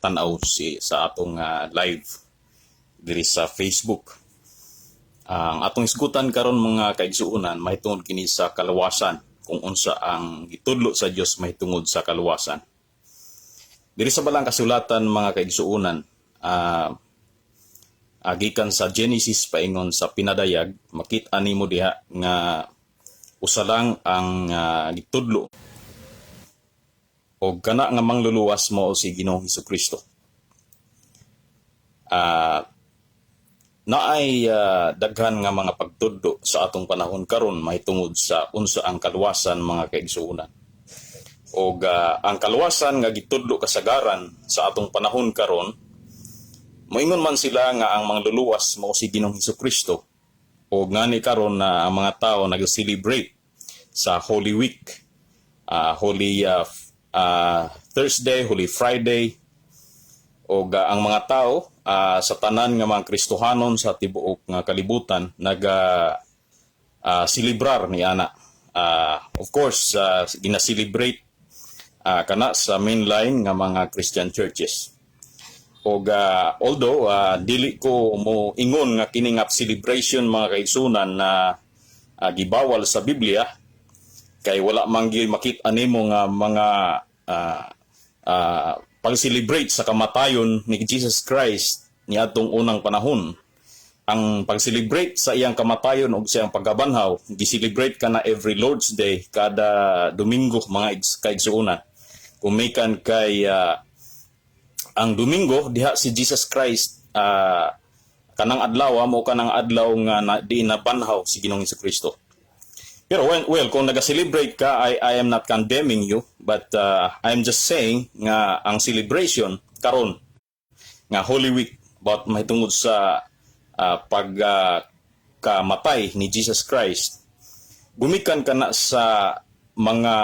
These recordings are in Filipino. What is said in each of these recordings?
nagtanaw sa atong live diri sa Facebook. Ang atong isgutan karon mga kaigsuonan mahitungod kini sa kaluwasan, kung unsa ang gitudlo sa Dios mahitungod sa kaluwasan. Diri sa balang kasulatan mga kaigsuonan, gikan sa Genesis paingon sa pinadayag, makit-an nimo diha nga usa lang ang gitudlo o kana nga mangluluwas mo si Ginoong Hesukristo. Naay daghan nga mga pagtudlo sa atong panahon karon mahitungod sa unsa ang kaluwasan mga kaigsuonan. O ang kaluwasan nga gitudlo kasagaran sa atong panahon karon, moingon man sila nga ang mangluluwas mao si Ginoong Hesukristo. O ngani karon na ang mga tao nag-celebrate sa Holy Week, Holy Thursday, Holy Friday, o ang mga tao sa tanan nga mga Kristohanon sa tibuok nga kalibutan celebrar ni ana. Of course, gina-celebrate kana sa mainline nga mga Christian churches. O although dili ko mo ingon nga kini nga celebration mga kaigsunan na gibawal sa Biblia, kay wala man gyud makit-an nimo nga mga pag-celebrate sa kamatayon ni Jesus Christ ni atong unang panahon. Ang pag-celebrate sa iyang kamatayon o sa iyang pagkabanhaw, gi-celebrate ka na every Lord's Day, kada Domingo mga kaigsuonan. Kumikan kay ang Domingo diha si Jesus Christ kanang adlaw mo kanang adlaw nga di nabanhaw si Ginoong Hesukristo. Pero kung nag-celebrate ka, I am not condemning you, but I'm just saying nga ang celebration karon nga Holy Week about mahitungod sa pagkamatay ni Jesus Christ, gumikan kana sa mga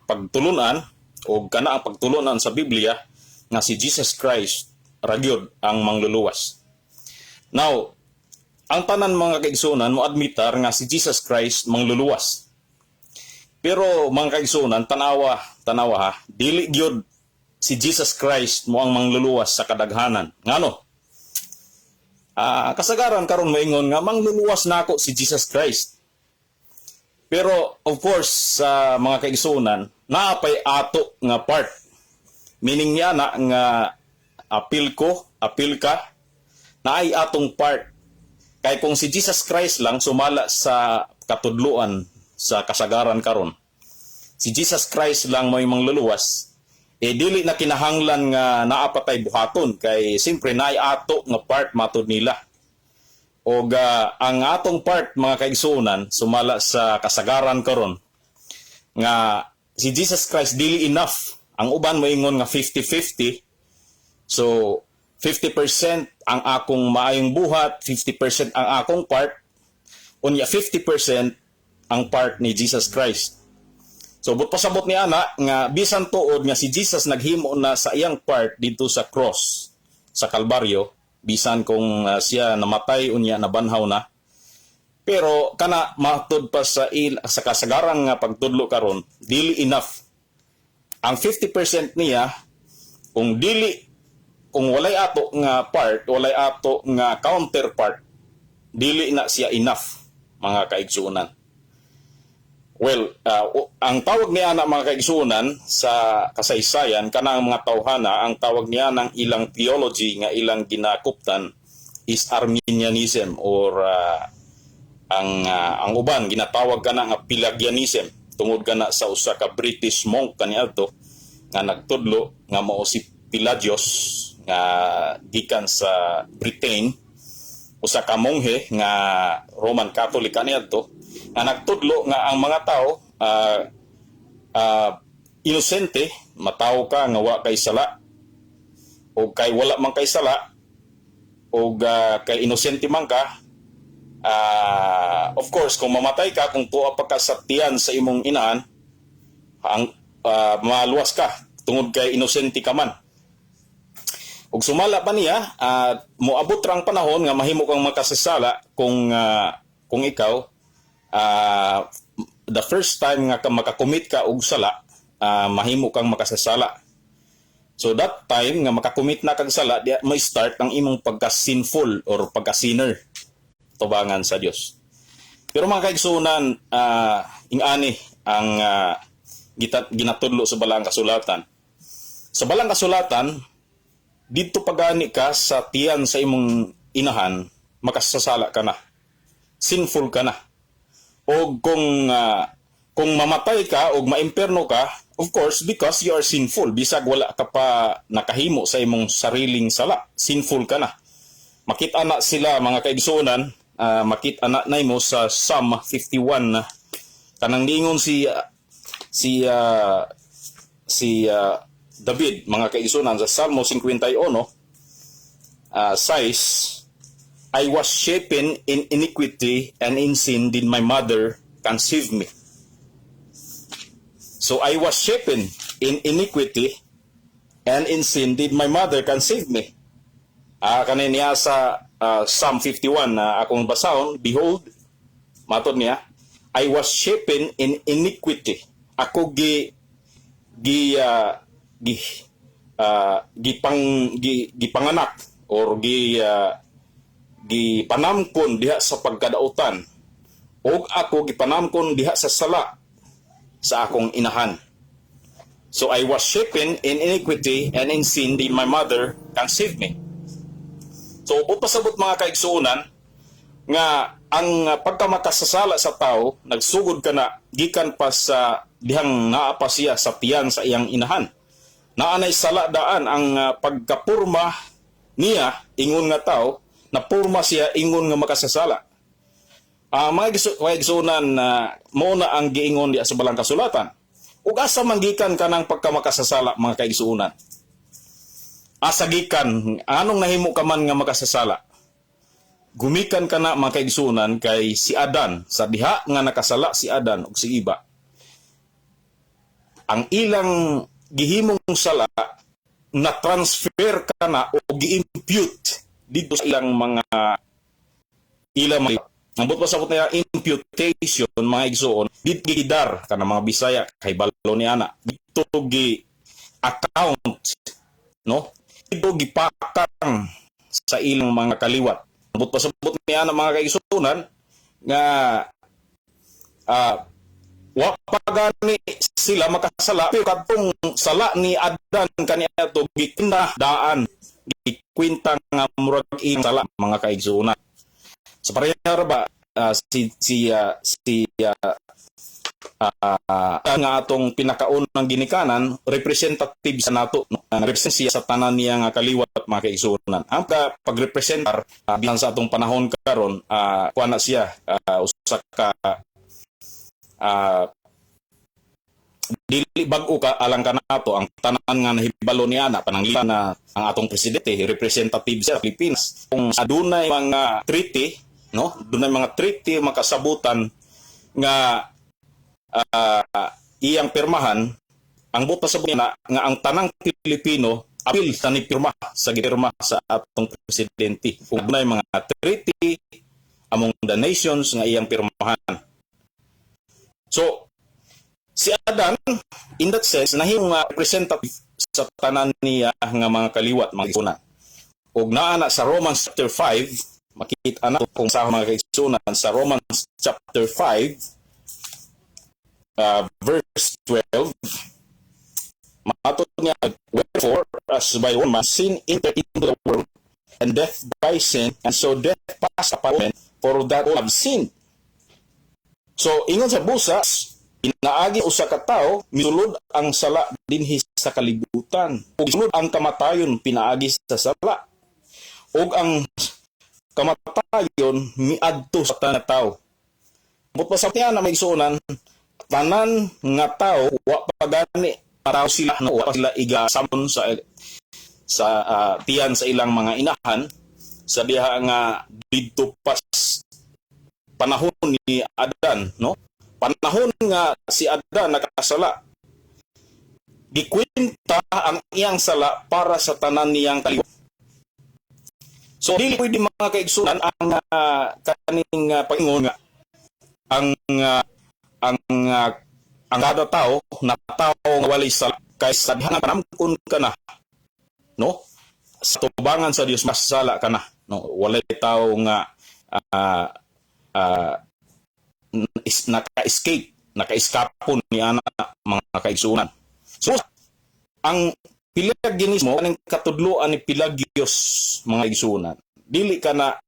pagtulunan o kana ang pagtulunan sa Biblia nga si Jesus Christ ragyod ang mangluluwas. Now, ang tanan mga kaigsuonan mo admitar nga si Jesus Christ mangluluwas. Pero mga kaigsuonan, tanawa ha, dili gyud si Jesus Christ mo ang mangluluwas sa kadaghanan. Ngano? Kasagaran karon moingon nga mangluluwas nako si Jesus Christ. Pero of course sa mga kaigsuonan, naapay ato nga part. Meaning niya na nga apil ka, naay atong part. Kay kung si Jesus Christ lang sumala sa katudluan sa kasagaran karon, si Jesus Christ lang may mangluluwas, dili na kinahanglan nga naapatay buhaton kay simpre naay ato nga part matud nila. O ang atong part mga kaigsuonan sumala sa kasagaran karon nga si Jesus Christ dili enough. Ang uban moingon nga 50-50. So 50% ang akong maayong buhat, 50% ang akong part, unya 50% ang part ni Jesus Christ. So pasabot ni ana nga bisan tuod nga si Jesus naghimo na sa iyang part dito sa cross sa Kalbaryo, bisan kung siya namatay unya nabanhaw na. Pero kana matud pa sa kasagaran nga pagtudlo karon, dili enough. Ang 50% niya kung walay ato nga part, walay ato nga counterpart, dili na siya enough mga kaigsuonan. Well, ang tawag niya na mga kaigsuonan sa kasaysayan, kanang mga tawhana, ang tawag niya ng ilang theology nga ilang ginakuptan is Arminianism or ang uban ginatawag kana nga Pelagianism, tungod kana sa usa ka British monk kaniadto nga nagtudlo nga mao si Pelagius nga gikan sa Britain, usa ka monghe nga Roman Catholic kaniadto nga nagtudlo nga ang mga tao inosente, matawo ka nga wa kay sala o kay wala man kay sala o kay inosente man ka. Of course kung mamatay ka, kung tuwa pa ka sa tiyan sa imong inaan, ang maluwas ka tungod kay inosente ka man. Ug sumala pa niya, moabot rang panahon nga mahimo kang makasasala kung ikaw the first time nga makakommit ka og sala, mahimo kang makasasala. So that time nga makakumit na kag sala, di may start ang imong pagka-sinful or pagka-sinner tubangan sa Dios. Pero mga kaigsunan, ingani ang ginatudlo sa balang kasulatan. Sa balang kasulatan, dito pagani ka sa tiyan sa imong inahan, makasasala ka na. Sinful ka na. O kung mamatay ka o maimperno ka, of course, because you are sinful. Bisag wala ka pa nakahimo sa imong sariling sala. Sinful ka na. Makita na sila, mga kaigsunan, makita na mo sa Psalm 51 na kanang niingon si David, mga kaigsunan, sa Salmo 51, says, I was shapen in iniquity, and in sin did my mother conceive me. So I was shapen in iniquity, and in sin did my mother conceive me. Kaniniya sa Psalm 51 na akong basahon, behold, matod niya, I was shapen in iniquity. Ako gipanganak or gipanamkon diha sa pagkadautan, o ako gipanamkon diha sa sala sa akong inahan. So I was shapen in iniquity, and in sin did my mother conceive me. So pasabot mga kaigsuunan nga ang pagkamakasasala sa tao nagsugod ka na gikan pa sa dihang naa pa siya sa tiyan sa iyang inahan. Naanay sala daan ang pagkapurma niya ingon nga tao, na purma siya ingon nga makasasala. Mga kaigsuunan, mo na ang giingon diya sa balang kasulatan. Ug asa manggikan ka ng pagkamakasasala, mga kaigsuunan? Asa gikan, anong nahimo ka man nga makasasala? Gumikan ka na, mga kaigsuunan, kay si Adan, sa diha nga nakasala si Adan ug si Iba. Ang ilang gihimong sala na transfer ka na o gi-impute dito sa ilang mga ang buot pasabot na imputation, mga igsoon, dito gidar ka na mga Bisaya kay balo ni ana, dito gi account, no, dito gipakang sa ilang mga kaliwat. Ang buot pasabot ni ana, mga kaigsuonan, nga wa pagani sila makasala, pero katong sala ni Adan kaniya to gikinda daan, gikwinta nga murag ing sala, mga kaigsuonan. Sa parehara ba nga atong pinakaunang ginikanan representative sa nato, no? Represent siya sa tanan niya nga kaliwat, mga kaigsuonan. Ang pagrepresentar bilang sa atong panahon karon, kuha na siya usa ka dili bag-o ka alang ka nato ang tanan nga nahibalo ni ana pananglitan na ang atong presidente representative sa Pilipinas. Kung adunay mga treaty, no, dunay mga treaty makasabutan nga iyang pirmahan, ang buot pasabot na nga ang tanang Pilipino apil sa ni pirma sa gipirma sa atong presidente. Kung dunay mga treaty among the nations nga iyang pirmahan. So si Adan, in that sense, nahimong representative sa tanan niya nga mga kaliwat, mga kaigsuonan. Og naa na sa Romans chapter 5, makita na kung sa mga kaigsuonan sa Romans chapter 5, verse 12, matod niya, wherefore, as by one man sin entered into the world, and death by sin, and so death passed upon men, for that all have sinned. So, ingon sa busas, pinaagi usa ka tawo, misulod ang sala dinhi sa kalibutan. Ug sulod ang kamatayon pinaagi sa sala. Ug ang kamatayon miadto sa tanan tawo. But pasabot niya na maigsuonan, tanan nga tawo wa pagani para sila na wa sila igasamon sa tiyan sa ilang mga inahan sa diha nga didto pas panahon ni Adan, no? Panahon nga si Adan nakasala, gikwinta ang iyang sala para sa tanan niyang kaliwat. So dili pwede, mga kaigsuonan, ang kaning pangingon nga ang kada tao na tao nga walay sala kay sa diha nga panamkon ka na no, sa tubangan sa Dios masasala ka na, no, walay tao nga uh, uh, naka-escape ni ana mga kaigsunan. So ang Pelagianismo kaning katudloan ni Pelagius mga igsunan, dili ka na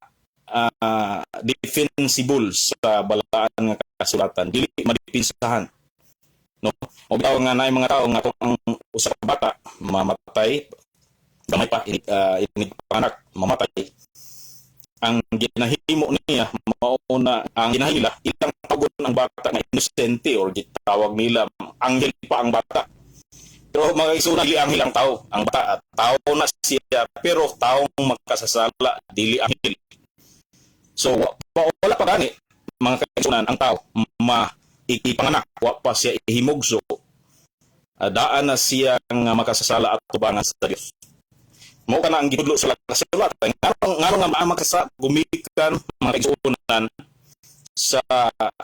defensible sa balaan nga kasulatan, dili madipinsahan, no, o bitaw nga naay mga tao nga kung ang usa ka bata mamatay gamay pa inig panak mamatay, ang ginahimo niya mao na ang ginahila ilang tagon ang bata nga inosente or gitawag nila anghel pa ang bata. Pero mga igsunan, dili anghel ang tao, ang bata tao na siya pero taong magkasasala, dili anghel. So wala pa gani mga kaigsunan ang tao ipanganak wa pa siya ihimugso, daan na siya nga makasasala at tubangan sa Dios. Mao kana ang gitudlo sa kasulatan ngarong nga makasa gumikan mga kaigsunan sa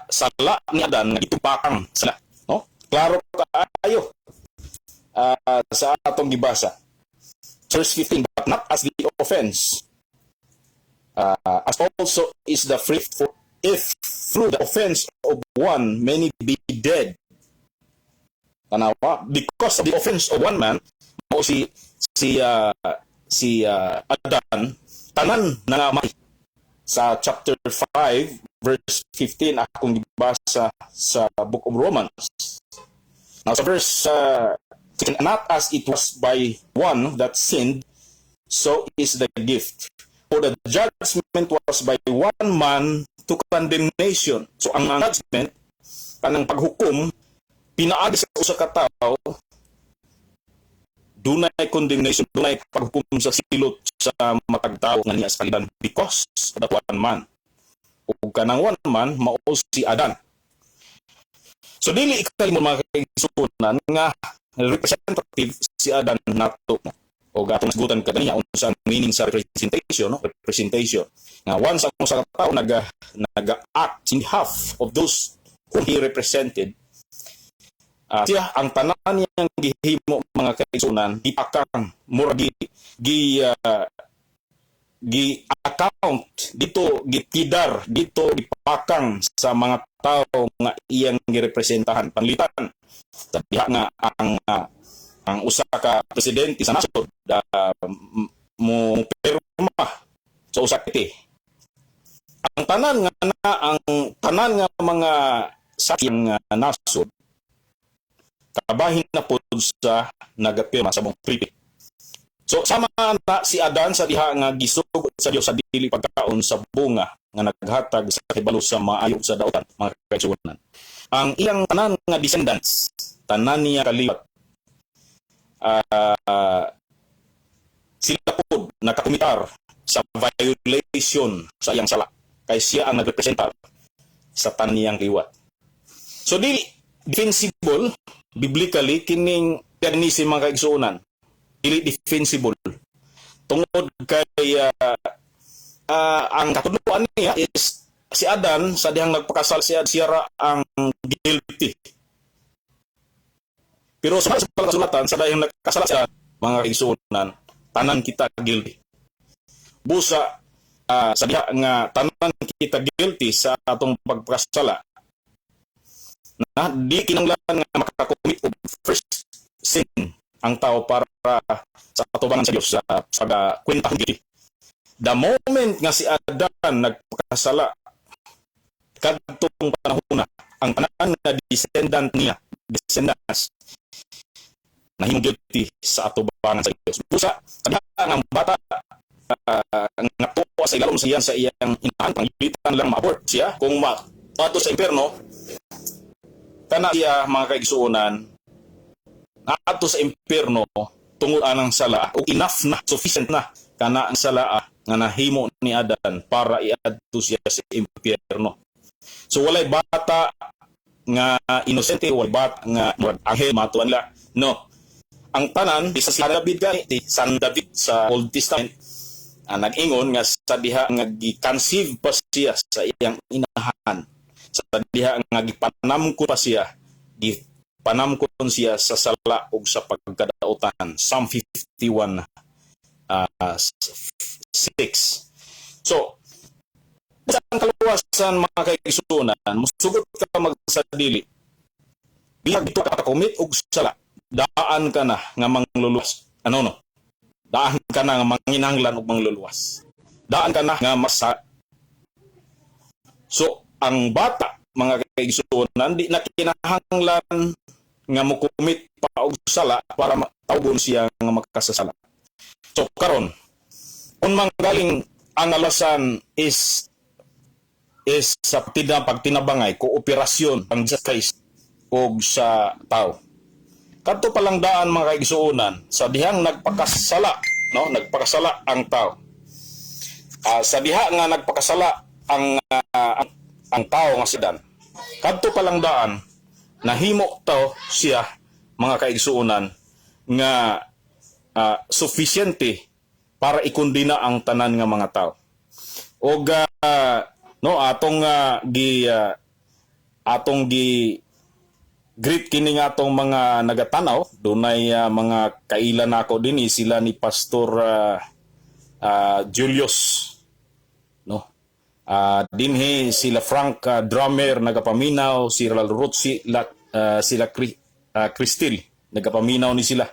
sala ni Adan nga gitupakang sila, no, klaro kaayo sa atong gibasa verse 15, but not as the offense as also is the free, for if through the offense of one many be dead. Tanawa, because of the offense of one man, o si Adan tanan nangamay. Sa chapter 5 verse 15 akong gibasa sa Book of Romans. Now sa verse not as it was by one that sinned, so is the gift. For the judgment was by one man to condemnation. So ang judgment, kanang paghukom, pinaagi sa usa ka tawo, dunay condemnation, dunay paghukom sa silot sa matag tawo nga niya sa kalidan because of that one man. O kanang one man, mao si Adan. So dili ikali mo mga kaigsunan nga representative si Adan nato, o gatong sagutan ka niya unsa ang meaning sa representation, no, representation nga once ang usa ka tawo naga-act in behalf of those whom he represented, siya ang tanan niyang gihimo mga kaigsunan ipakang murag gi-account dito, gitidar dito, ipakang sa mga tao nga iyang girepresentahan panlitan sa diha nga ang usa ka presidente sa nasod mo pirma sa usa kiti ang tanan nga mga sakyang nasod kabahin na pud sa nagapirma sa buong treaty. So sama na si Adan sa diha nga gisugod sa Dios sa dili pagkaon sa bunga nga naghatag sa hibalo sa maayog sa daotan mga kaigsunan. Ang iyang tanan nga descendants, tanan niya kaliwat, sila po nakakumitar sa violation sa iyang sala kay siya ang nagrepresentar sa tanan niyang liwat. So dili defensible biblically kining Pelagianism mga kaigsunan, dili defensible tungod kay ang katudloan niya is si Adan sa dihang nagpakasal siya ang guilty. Pero sa kasulatan sa dihang nagkasala siya mga kaigsunan, tanan kita guilty. Busa sa diha nga tanan kita guilty sa atong pagpakasala, na di kinanglan nga makakomit og first sin ang tao para sa atubangan sa Dios sa kwenta guilty. The moment nga si Adan nagpakasala kadtong panahon na ang tanan nga descendants nahimong guilty sa atubangan sa Dios. Busa ang bata nga tuwa sa ilalom siya sa iyang inahan, panglitan lang ma-abort siya kung mato sa impierno, kana siya mga kaigsuonan ato sa impierno tungod anang sala o enough na, sufficient na kana ang sala nga nahimo ni Adan para iadto siya sa impierno. So walay bata nga inosente, walay bata nga anghel matuan la, no. Ang tanan di sa David gani, San David sa Old Testament, nag-ingon nga sa diha nga gi-conceive pa siya sa iyang inahan, sa diha nga gipanamkon pa siya, gipanamkon siya sa sala ug sa pagkadautan. Psalm 51 6. So, sa kaluwasan mga kaigsunan, musugot ka magsadili. Biag dito ka commit og sala, daan ka na nga mangluluwas. Ano no? Daan ka na nga manginahanglan og mangluluwas. Daan ka na nga masa. So, ang bata mga kaigsunan di na kinahanglan nga mokumit pa og sala para matawgon siya nga makasasala. So karon, kung manggaling ang alasan is sa pagtinabangay kooperasyon ang Jesus Christ og sa tao. Kadto pa lang daan mga kaigsuonan sa dihang nagpakasala, no? Nagpakasala ang tao. Sa diha nga nagpakasala ang tao nga sidan. Kadto pa lang daan nahimo to siya mga kaigsuonan nga sufficiente para ikundina ang tanan nga mga tao. Og no atong gi greet kini nga atong mga nagatanaw dunay mga kailan nako dinhi sila ni Pastor Julius, no. Dinhi sila Frank drummer nagapaminaw, si Ralrut sila Cristil nagapaminaw ni sila.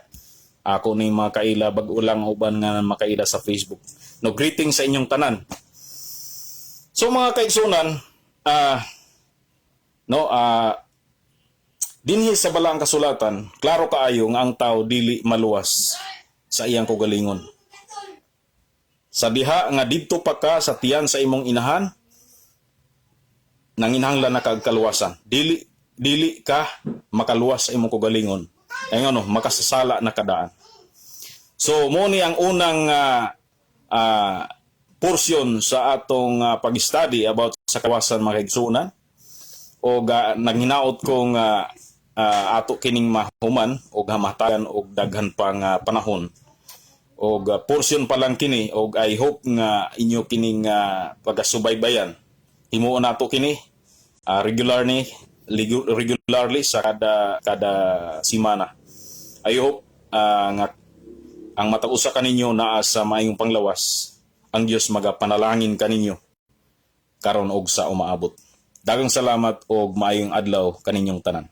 Ako ni mga kaila bag-ulang uban nga makaila sa Facebook. No, greeting sa inyong tanan. So mga kaigsunan, dinhi sa balaang kasulatan, klaro kaayo nga ang tao dili maluwas sa iyang kaugalingon. Sa diha nga didto pa ka sa tiyan sa imong inahan, nanginahanglan na kag kaluwasan. Dili ka makaluwas sa imong kaugalingon. Ay nga no, makasasala na kadaan. So mo ni ang unang portion sa atong pag-study about sa kawasan mga kaigsunan. O naghinaot kong ato kining mahuman o hamatagan o daghan pang panahon. O portion pa lang kini o I hope nga inyo kining pagasubaybayan. Himuon nato kini regularly sa kada semana. I hope nga ang matausa kaninyo naa sa maayong panglawas, ang Dios magapanalangin kaninyo karon og sa umaabot. Daghang salamat og maayong adlaw kaninyong tanan.